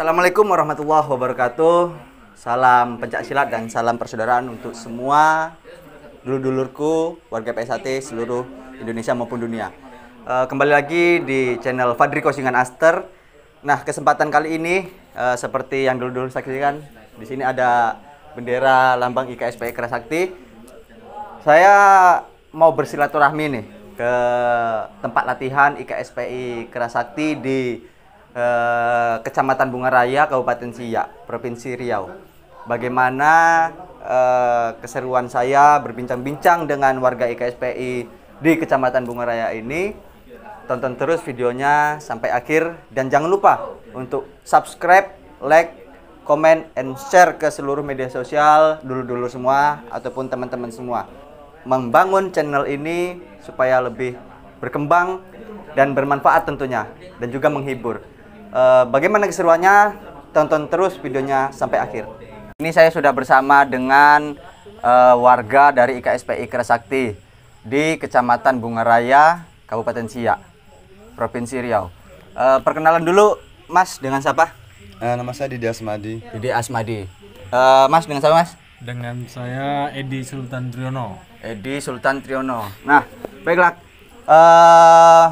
Assalamualaikum warahmatullahi wabarakatuh. Salam pencak silat dan salam persaudaraan untuk semua dulur-dulurku, warga PSAT seluruh Indonesia maupun dunia. Kembali lagi di channel Fadri Kosingan Aster. Nah, kesempatan kali ini seperti yang dulu-dulu saksikan, di sini ada bendera lambang IKSPI Kerasakti. Saya mau bersilaturahmi nih ke tempat latihan IKSPI Kerasakti di Kecamatan Bungaraya, Kabupaten Siak, Provinsi Riau. Bagaimana keseruan saya berbincang-bincang dengan warga IKSPI di Kecamatan Bungaraya ini? Tonton terus videonya sampai akhir dan jangan lupa untuk subscribe, like, comment, and share ke seluruh media sosial dulu-dulu semua ataupun teman-teman semua. Membangun channel ini supaya lebih berkembang dan bermanfaat tentunya dan juga menghibur. Bagaimana keseruannya? Tonton terus videonya sampai akhir. Ini saya sudah bersama dengan warga dari IKSPI Kerasakti di Kecamatan Bungaraya, Kabupaten Siak, Provinsi Riau. Perkenalan dulu, Mas, dengan siapa? Nama saya Didi Asmadi. Didi Asmadi. Mas, dengan siapa, Mas? Dengan saya Edi Sultan Triono. Edi Sultan Triono. Nah, baiklah.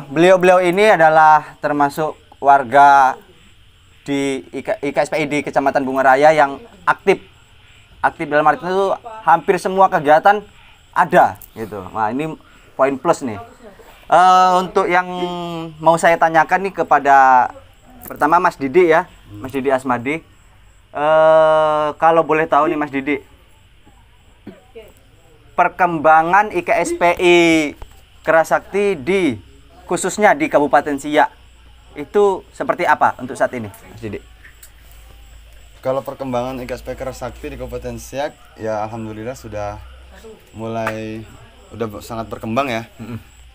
Beliau-beliau ini adalah termasuk warga di IKSPI di Kecamatan Bungaraya yang aktif dalam arti itu hampir semua kegiatan ada gitu. Nah, ini poin plus nih. Untuk yang mau saya tanyakan nih kepada pertama Mas Didi ya, Mas Didi Asmadi. Kalau boleh tahu nih Mas Didi, perkembangan IKSPI Kerasakti khususnya di Kabupaten Siak itu seperti apa untuk saat ini, Mas Didi? Kalau perkembangan IKSPI Kerasakti di Kabupaten Siak, ya alhamdulillah sudah sangat berkembang ya.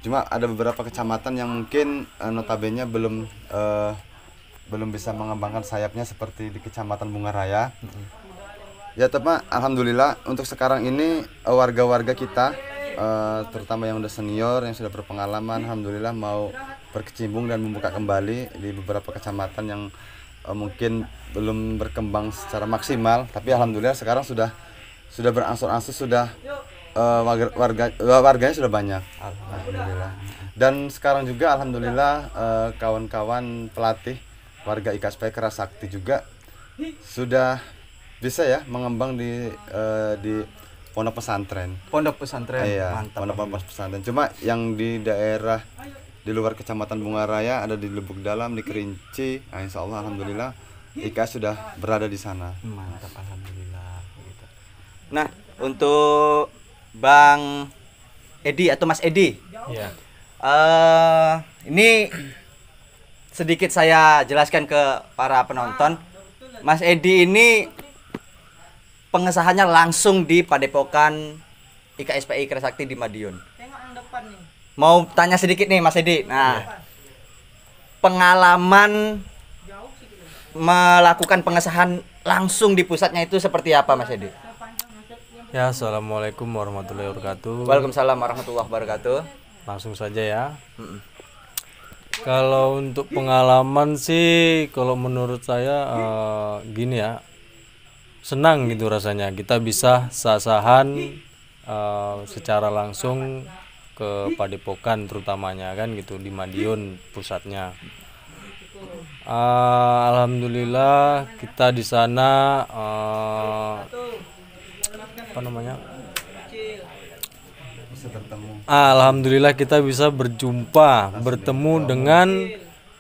Cuma ada beberapa kecamatan yang mungkin notabene belum bisa mengembangkan sayapnya seperti di Kecamatan Bungaraya. Ya, tapi alhamdulillah untuk sekarang ini warga-warga kita terutama yang udah senior, yang sudah berpengalaman, alhamdulillah mau berkecimpung dan membuka kembali di beberapa kecamatan yang mungkin belum berkembang secara maksimal, tapi alhamdulillah sekarang sudah berangsur-angsur, warganya sudah banyak, alhamdulillah. Dan sekarang juga alhamdulillah kawan-kawan pelatih warga IKSPI Kerasakti juga sudah bisa ya mengembang di pondok pesantren. Pondok pesantren, iya, mantap. Pondok pesantren. Cuma yang di daerah di luar Kecamatan Bungaraya ada di Lubuk Dalam, di Kerinci. Nah, insya Allah alhamdulillah IKS sudah berada di sana. Mantap, alhamdulillah. Gitu. Nah, untuk Bang Edi atau Mas Edi, Ya. ini sedikit saya jelaskan ke para penonton. Mas Edi ini pengesahannya langsung di Padepokan IKSPI Kerasakti di Madiun. Mau tanya sedikit nih Mas Edi. Nah, pengalaman melakukan pengesahan langsung di pusatnya itu seperti apa Mas Edi? Ya, assalamualaikum warahmatullahi wabarakatuh. Waalaikumsalam warahmatullahi wabarakatuh. Langsung saja ya. Kalau untuk pengalaman sih, kalau menurut saya gini ya, senang gitu rasanya kita bisa sah-sahan secara langsung ke Padepokan terutamanya kan gitu di Madiun pusatnya. Alhamdulillah kita di sana alhamdulillah kita bisa bertemu dengan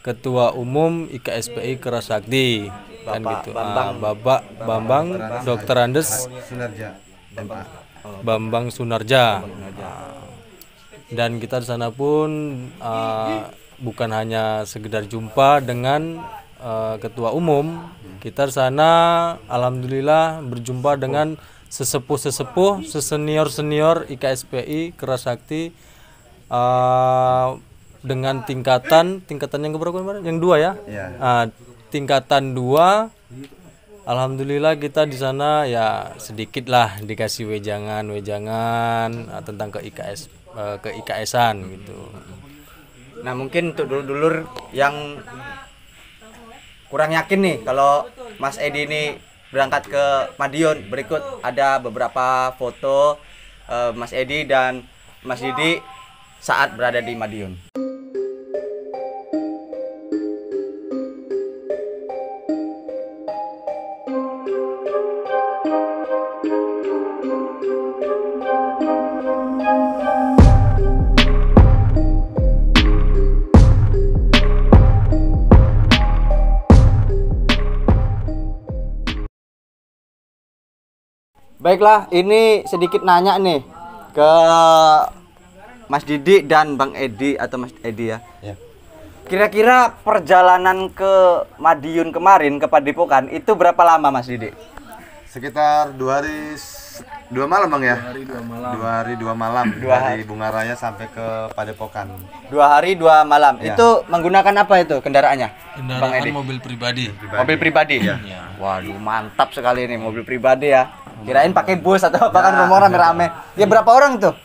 Ketua Umum IKSPI Kerasakti kan gitu. Bapak Bambang Dr. Andes Bambang Sunarja. Dan kita di sana pun bukan hanya sekedar jumpa dengan ketua umum, kita di sana alhamdulillah berjumpa dengan sesepuh-sesepuh, senior-senior IKSPI Kerasakti dengan tingkatan yang keberapa kemarin? Yang 2 ya? Iya. Tingkatan 2. Alhamdulillah kita di sana ya sedikit lah dikasih wejangan tentang ke IKS-an gitu. Nah, mungkin untuk dulur-dulur yang kurang yakin nih kalau Mas Edi ini berangkat ke Madiun, berikut ada beberapa foto Mas Edi dan Mas Didi saat berada di Madiun. Baiklah, ini sedikit nanya nih ke Mas Didi dan Bang Edi atau Mas Edi ya. Ya. Kira-kira perjalanan ke Madiun kemarin ke Padepokan itu berapa lama Mas Didi? Sekitar 2 hari 2 malam Bang ya. 2 hari 2 malam. Dari Bungaraya sampai ke Padepokan. 2 hari 2 malam. Ya. Itu menggunakan apa itu kendaraannya? Bang Edi? Kendaraan mobil pribadi. Mobil pribadi? Iya. Waduh, mantap sekali nih mobil pribadi ya. Kirain pakai bus atau apa kan rombongan rame-rame. Ya berapa orang tuh?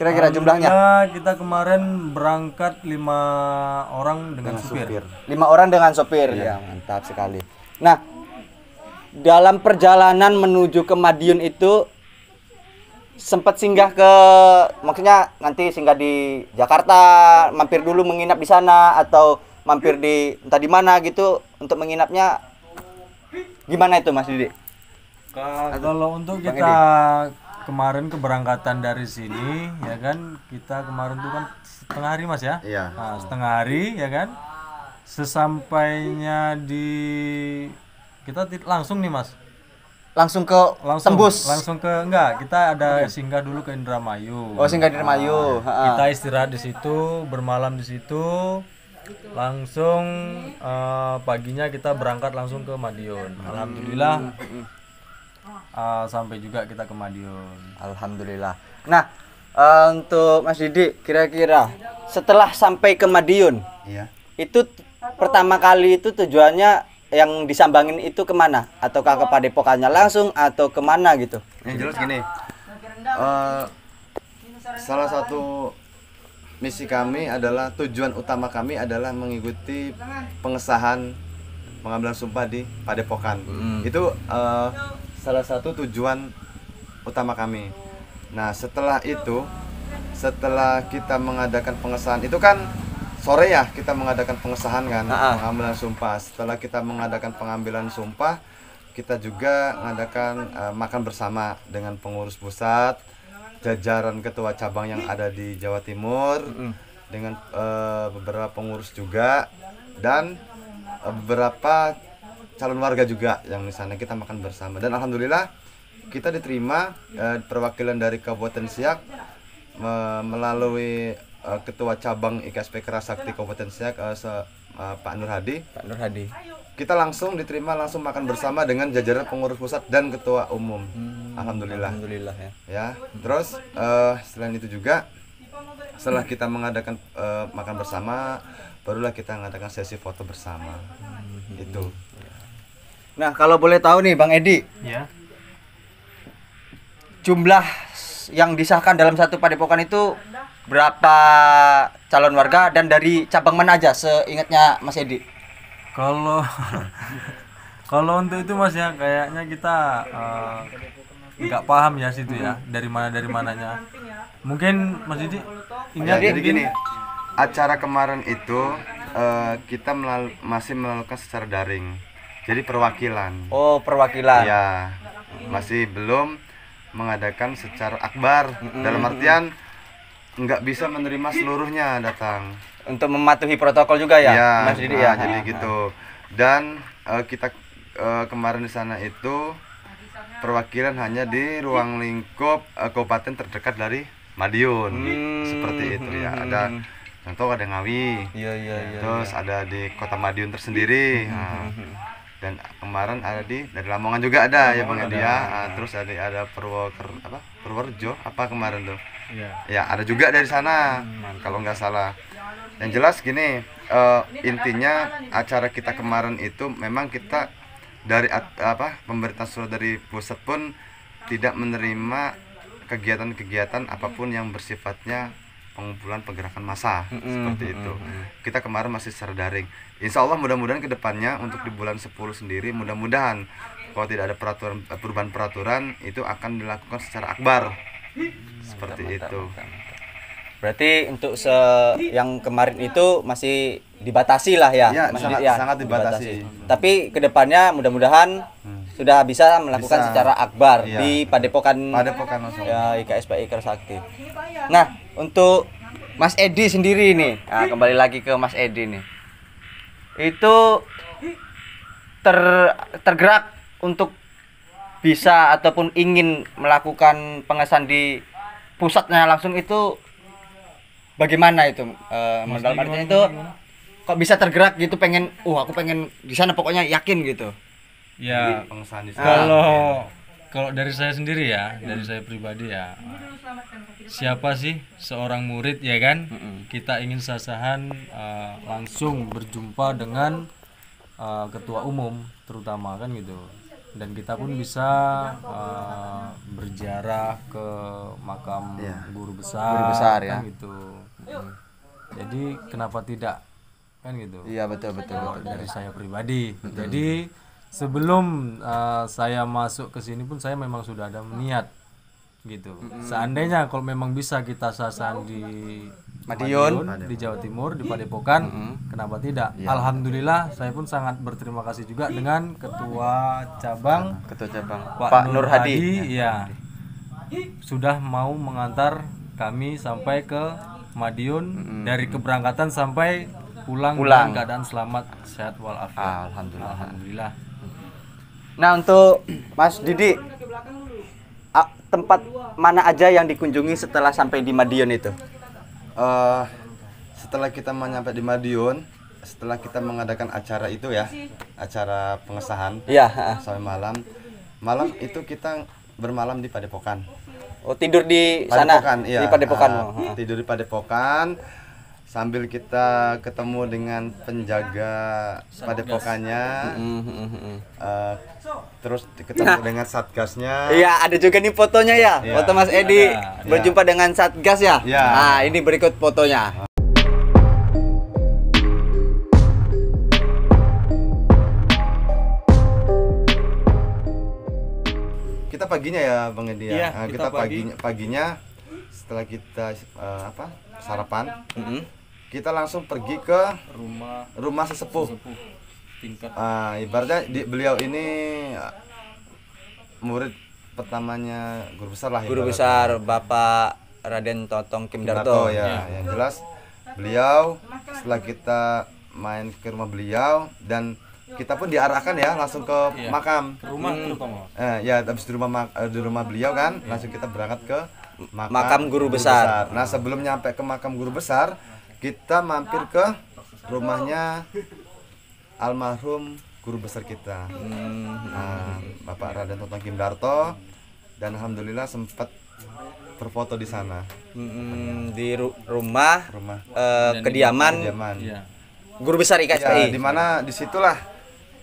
Kira-kira jumlahnya? Alhamdulillah, kita kemarin berangkat 5 orang dengan supir. 5 orang dengan sopir. Ya, mantap sekali. Nah, dalam perjalanan menuju ke Madiun itu sempat singgah ke, maksudnya nanti singgah di Jakarta, mampir dulu menginap di sana atau mampir di entah di mana gitu untuk menginapnya, gimana itu Mas Didi? Kalau untuk Bang kita kemarin keberangkatan dari sini ya kan, kita kemarin tuh kan setengah hari Mas ya. Iya. Nah, setengah hari ya kan. Sesampainya di kita langsung nih Mas. Langsung ke tembus. Langsung ke enggak, kita ada singgah dulu ke Indramayu. Oh, singgah di Indramayu. Kita istirahat di situ, bermalam di situ. Langsung paginya kita berangkat langsung ke Madiun. Alhamdulillah. Sampai juga kita ke Madiun. Alhamdulillah. Nah, untuk Mas Didi, kira-kira setelah sampai ke Madiun, Iya. itu pertama kali itu tujuannya yang disambangin itu kemana? Ataukah ke Padepokannya langsung atau kemana gitu? Yang jelas gini, salah satu misi kami adalah, tujuan utama kami adalah mengikuti pengesahan pengambilan sumpah di Padepokan. Itu salah satu tujuan utama kami. Nah, setelah itu, setelah kita mengadakan pengesahan, itu kan sore ya kita mengadakan pengesahan kan, pengambilan sumpah. Setelah kita mengadakan pengambilan sumpah, kita juga mengadakan makan bersama dengan pengurus pusat, jajaran ketua cabang yang ada di Jawa Timur, dengan beberapa pengurus juga, dan beberapa calon warga juga yang di sana. Kita makan bersama dan alhamdulillah kita diterima perwakilan dari Kabupaten Siak melalui ketua cabang IKSP Kerasakti Kabupaten Siak, Pak Nur Hadi. Pak Nur Hadi. Kita langsung diterima, langsung makan bersama dengan jajaran pengurus pusat dan ketua umum. Alhamdulillah. Alhamdulillah ya. Ya, terus selain itu juga setelah kita mengadakan makan bersama, barulah kita mengadakan sesi foto bersama. Itu. Nah, kalau boleh tahu nih Bang Edi, Ya. jumlah yang disahkan dalam satu padepokan itu berapa calon warga dan dari cabang mana aja seingatnya Mas Edi? Kalau kalau untuk itu Mas ya, kayaknya kita nggak paham ya situ ya, dari mananya. Mungkin Mas Didi Ya, ingat jadi gini, acara kemarin itu kita masih melakukan secara daring. Jadi perwakilan. Oh, perwakilan. Ya, masih belum mengadakan secara akbar. Dalam artian nggak bisa menerima seluruhnya datang. Untuk mematuhi protokol juga ya, Ya, Mas Didi ya. jadi gitu. Dan kita kemarin di sana itu perwakilan hanya di ruang lingkup kabupaten terdekat dari Madiun. Seperti itu ya. Ada contoh ada Ngawi, Iya, terus ada di Kota Madiun tersendiri. Nah, dan kemarin ada dari Lamongan juga ada ya Bang Edi ya. Nah, terus ada Purworejo apa kemarin tuh. Iya. Ya ada juga dari sana kalau nggak salah. Yang jelas gini, intinya acara kita kemarin itu memang kita dari pemerintah Solo dari pusat pun tidak menerima kegiatan-kegiatan apapun yang bersifatnya pengumpulan pergerakan massa seperti itu. Kita kemarin masih secara daring. Insya Allah mudah-mudahan kedepannya untuk di bulan 10 sendiri mudah-mudahan kalau tidak ada perubahan peraturan itu akan dilakukan secara akbar seperti itu. Berarti untuk yang kemarin itu masih dibatasi lah ya, Ya, Mas sangat, Didi, ya? sangat dibatasi. Tapi kedepannya mudah-mudahan sudah bisa melakukan Bisa. secara akbar Iya. di Padepokan langsung. ya IKSPI Kerasakti. Nah, untuk Mas Edi sendiri nih, nah, kembali lagi ke Mas Edi nih. Itu tergerak untuk bisa ataupun ingin melakukan pengesahan di pusatnya langsung itu bagaimana itu? Dalam artinya itu kok bisa tergerak gitu pengen, aku pengen di sana pokoknya yakin gitu. Ya, Pengesahan di kalau dari saya sendiri ya, dari saya pribadi ya, siapa sih seorang murid ya kan, kita ingin sah-sahan langsung berjumpa dengan ketua umum terutama kan gitu, dan kita pun bisa berziarah ke makam guru besar ya. kan gitu. Jadi kenapa tidak kan gitu. Iya, betul. Dari saya pribadi. Jadi sebelum saya masuk ke sini pun saya memang sudah ada niat gitu. Seandainya kalau memang bisa kita sasaran di Madiun, di Jawa Timur, di Padepokan, kenapa tidak? Alhamdulillah saya pun sangat berterima kasih juga dengan ketua cabang Pak Nur Hadi ya. Sudah mau mengantar kami sampai ke Madiun, dari keberangkatan sampai pulang dalam keadaan selamat, sehat walafiat. Alhamdulillah. Nah, untuk Mas Didi, tempat mana aja yang dikunjungi setelah sampai di Madiun itu? Setelah kita menyampai di Madiun, setelah kita mengadakan acara itu ya, acara pengesahan sampai malam itu kita bermalam di Padepokan. Oh, tidur di sana? Iya. Di Padepokan. Tidur di Padepokan sambil kita ketemu dengan penjaga Padepokannya. Terus ketemu dengan satgasnya. Iya, ada juga nih fotonya ya. Iya. Foto Mas Edi berjumpa dengan satgas ya. Iya. Nah, ini berikut fotonya. Kita paginya ya Bang Edi ya. Iya, Nah, kita kita paginya setelah kita sarapan, kita langsung pergi ke rumah sesepuh. Tingkat Ibaratnya beliau ini murid pertamanya guru besar lah. Guru ibaratnya. besar Bapak Raden Totong Kim Darto. Ya. Yang jelas beliau setelah kita main ke rumah beliau dan kita pun diarahkan ya langsung ke makam. ke rumah terutama. Ya habis di rumah beliau kan langsung kita berangkat ke Makam guru besar. Nah sebelum nyampe ke makam guru besar kita mampir ke rumahnya almarhum guru besar kita, Bapak Raden Totong Kim Darto, dan alhamdulillah sempat berfoto di sana. Di rumah kediaman Iya. guru besar Ya, IKSPI. di mana disitulah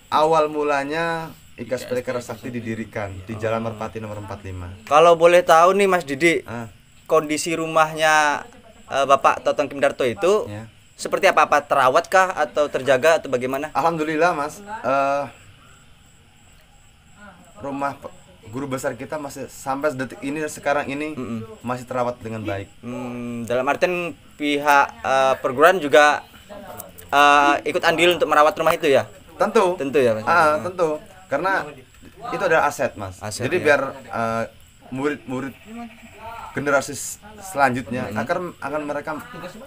awal mulanya IKSPI Kerasakti didirikan di Jalan Merpati nomor 45. Kalau boleh tahu nih Mas Didi, Ah, kondisi rumahnya Bapak Totong Kim Darto itu ya. seperti apa? Apa terawat kah atau terjaga atau bagaimana? Alhamdulillah Mas, rumah guru besar kita masih sampai detik ini dan sekarang ini masih terawat dengan baik. Dalam artian pihak perguruan juga ikut andil untuk merawat rumah itu ya? Tentu Ya Mas. tentu karena itu adalah aset Mas. Aset, Jadi ya. biar murid-murid generasi selanjutnya akan mereka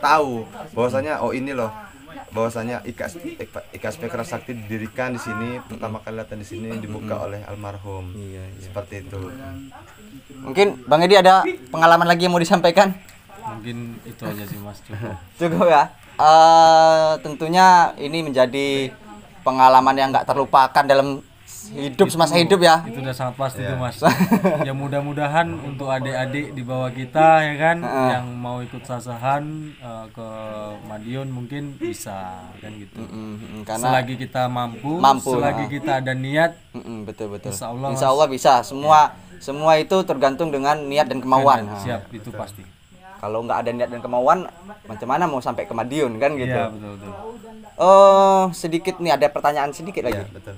tahu bahwasanya ini loh bahwasanya IKSP Kerasakti didirikan di sini, pertama kali latihan di sini dibuka oleh almarhum. Seperti itu. Mungkin Bang Edi ada pengalaman lagi yang mau disampaikan? Mungkin itu aja sih Mas, cukup. Cukup ya. Tentunya ini menjadi pengalaman yang nggak terlupakan dalam hidup semasa hidup ya. Itu udah sangat pasti tuh Mas. Ya mudah-mudahan untuk adik-adik di bawah kita ya kan yang mau ikut sasahan ke Madiun mungkin bisa kan gitu. Karena Selagi kita mampu, selagi kita ada niat, betul. Insya Allah, Insya Allah bisa. Semua itu tergantung dengan niat dan kemauan. siap itu pasti. Kalau nggak ada niat dan kemauan, macam mana mau sampai ke Madiun kan gitu. Iya betul. Sedikit nih ada pertanyaan sedikit lagi. Iya, betul.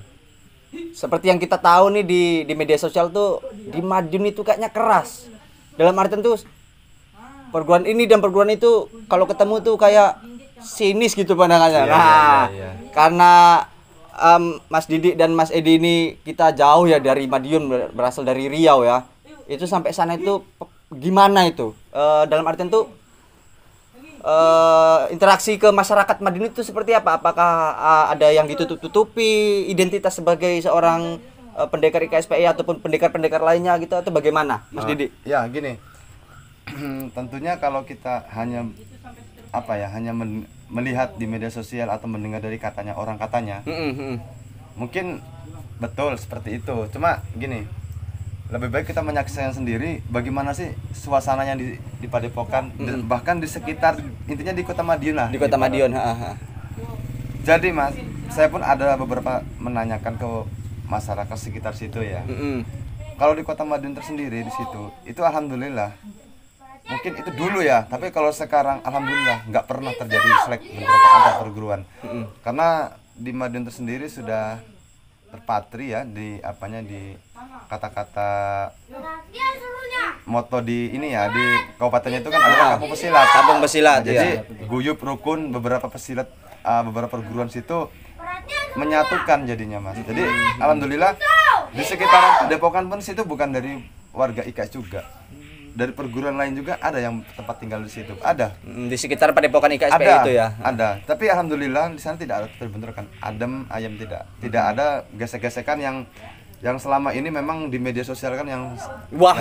Seperti yang kita tahu nih di media sosial tuh di Madiun itu kayaknya keras. Dalam artian tuh perguruan ini dan perguruan itu kalau ketemu tuh kayak sinis gitu pandangannya. Iya. Karena Mas Didik dan Mas Edi ini kita jauh ya dari Madiun, berasal dari Riau ya. Itu sampai sana itu gimana itu? Dalam artian tuh interaksi ke masyarakat Madiun itu seperti apa? Apakah ada yang ditutup-tutupi identitas sebagai seorang pendekar IKSPI ataupun pendekar-pendekar lainnya gitu atau bagaimana, Mas Didi? Ya, gini. Tentunya kalau kita hanya melihat di media sosial atau mendengar dari orang katanya, mungkin betul seperti itu. Cuma gini, lebih baik kita menyaksikan sendiri bagaimana sih suasananya di Padepokan, bahkan di sekitar, intinya di Kota Madiun lah. Di Kota Madiun. Jadi Mas, saya pun ada beberapa menanyakan ke masyarakat sekitar situ ya. Kalau di Kota Madiun tersendiri di situ, itu alhamdulillah. Mungkin itu dulu ya, tapi kalau sekarang alhamdulillah nggak pernah terjadi selek antar perguruan. Karena di Madiun tersendiri sudah terpatri ya di kata-kata moto di ini ya, di kabupatennya itu kan ada kampung pesilat. Kampung pesilat. Jadi guyup rukun beberapa pesilat, beberapa perguruan situ menyatukan jadinya Mas. Jadi alhamdulillah di sekitaran Padepokan pun situ bukan dari warga IKS juga. Dari perguruan lain juga ada yang tempat tinggal di situ. Ada. Di sekitar Padepokan IKSPI Ada, itu ya. ada. Tapi alhamdulillah di sana tidak ada terbenturkan. Adem ayam tidak. Tidak ada gesek-gesekan yang selama ini memang di media sosial kan yang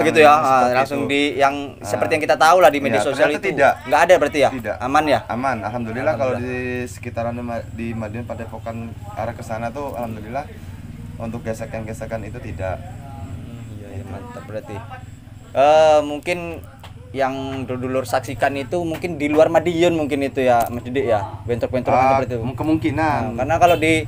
gitu ya. seperti Langsung itu. di yang seperti yang kita tahu lah di media Ya, sosial ternyata itu. tidak. Nggak ada berarti ya? Tidak. Aman ya? Aman, alhamdulillah. Kalau di sekitaran di Madiun Padepokan arah ke sana tuh alhamdulillah untuk gesekan-gesekan itu tidak. Iya, mantap berarti. Mungkin yang dulur saksikan itu mungkin di luar Madiun mungkin itu ya Mas Didik ya, bentrok-bentrokan seperti itu. Kemungkinan. Karena kalau di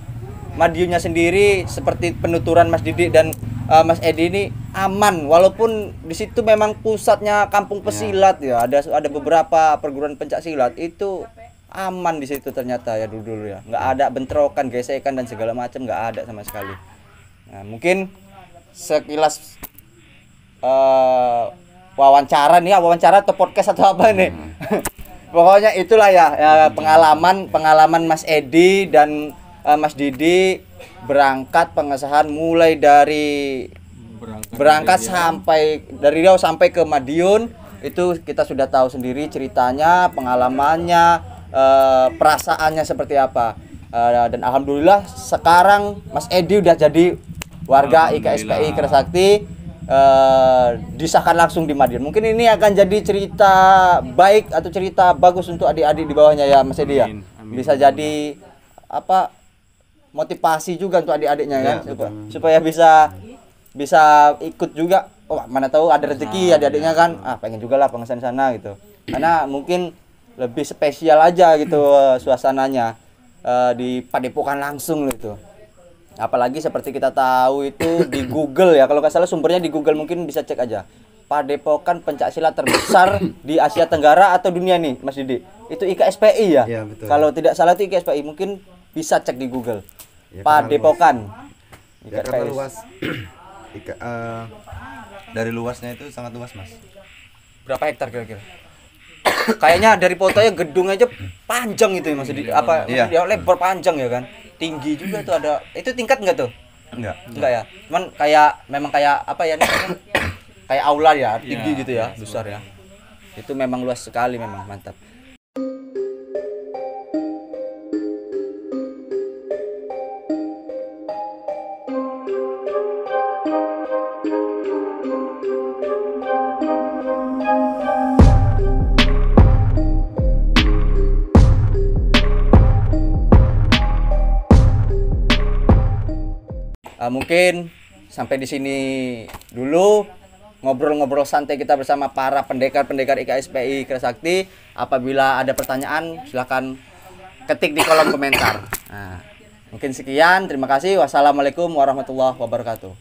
Madiunnya sendiri seperti penuturan Mas Didik dan Mas Edi ini aman, walaupun di situ memang pusatnya kampung pesilat ya. Ada beberapa perguruan pencak silat itu aman di situ ternyata ya dulu ya. Nggak ada bentrokan, gesekan dan segala macam, nggak ada sama sekali. Nah, mungkin sekilas wawancara atau podcast atau apa nih. Pokoknya itulah ya, pengalaman Mas Edi dan Mas Didi berangkat pengesahan mulai dari berangkat sampai dari Riau sampai ke Madiun. Itu kita sudah tahu sendiri ceritanya, pengalamannya, perasaannya seperti apa. Dan alhamdulillah sekarang Mas Edi udah jadi warga IKSPI Kerasakti, disahkan langsung di Madiun. Mungkin ini akan jadi cerita baik atau cerita bagus untuk adik-adik di bawahnya ya Mas Edi ya. Bisa jadi motivasi juga untuk adik-adiknya kan, supaya bisa ikut juga. Mana tahu ada rezeki adik-adiknya kan, pengen juga lah pengesahan sana gitu. Karena mungkin lebih spesial aja gitu suasananya di Padepokan langsung gitu. Apalagi seperti kita tahu itu di Google ya, kalau nggak salah sumbernya di Google, mungkin bisa cek aja. Padepokan pencaksilat terbesar di Asia Tenggara atau dunia nih Mas Didi. Itu IKSPI ya? Iya, betul. Kalau tidak salah itu IKSPI, mungkin bisa cek di Google. Ya, Padepokan. Ya, karena luas. Dari luasnya itu sangat luas Mas. Berapa hektar kira-kira? Kayaknya dari fotonya gedung aja panjang itu ya Mas Didi. Iya. Ya lebar panjang ya kan? Tinggi juga tuh ada. Itu tingkat enggak tuh? Enggak ya. Cuman memang kayak apa ya namanya? Kayak aula ya, tinggi gitu ya, besar ya. Itu memang luas sekali, memang mantap. Mungkin sampai di sini dulu ngobrol-ngobrol santai kita bersama para pendekar-pendekar IKSPI Kerasakti. Apabila ada pertanyaan silahkan ketik di kolom komentar. Nah, mungkin sekian, terima kasih. Wassalamualaikum warahmatullahi wabarakatuh.